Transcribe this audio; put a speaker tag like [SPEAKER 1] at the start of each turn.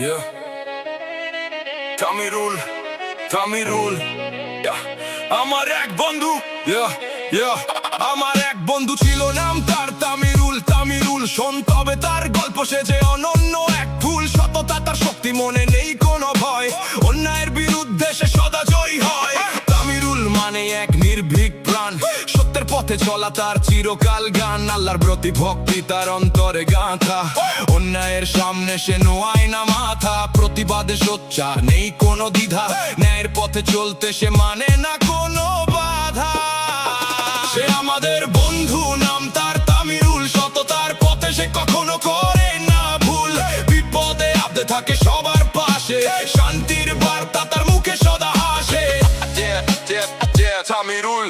[SPEAKER 1] Yeah. Tamirul, Tamirul, yeah. আমার এক বন্ধু, yeah, yeah. আমার এক বন্ধু ছিল নাম তার তামিরুল। তামিরুল শোন তবে তার গল্প, সে যে অনন্য এক ফুল। সততা তার শক্তি, মনে নেই কোনো ভয়, অন্যায়ের বিরুদ্ধে সে সদা জয়ী হয়। তামিরুল মানে এক নির্ভীক প্রাণ, সত্যের পথে চলা তার চিরকাল গান। আল্লাহর প্রতি ভক্তি তার অন্তরে গাঁথা, অন্যায়ের সামনে সে নোয়ায় না মাথা। প্রতিবাদে সোচ্চার, নেই কোনো দ্বিধা, ন্যায়ের পথে চলতে সে মানে না কোনো বাধা। সে আমাদের বন্ধু, নাম তার তামিরুল। সততার পথে সে কখনো করে না ভুল, বিপদে আপদে থাকে সবার পাশে, শান্তির বার্তা তার মুখে সদা হাসে। তামিরুল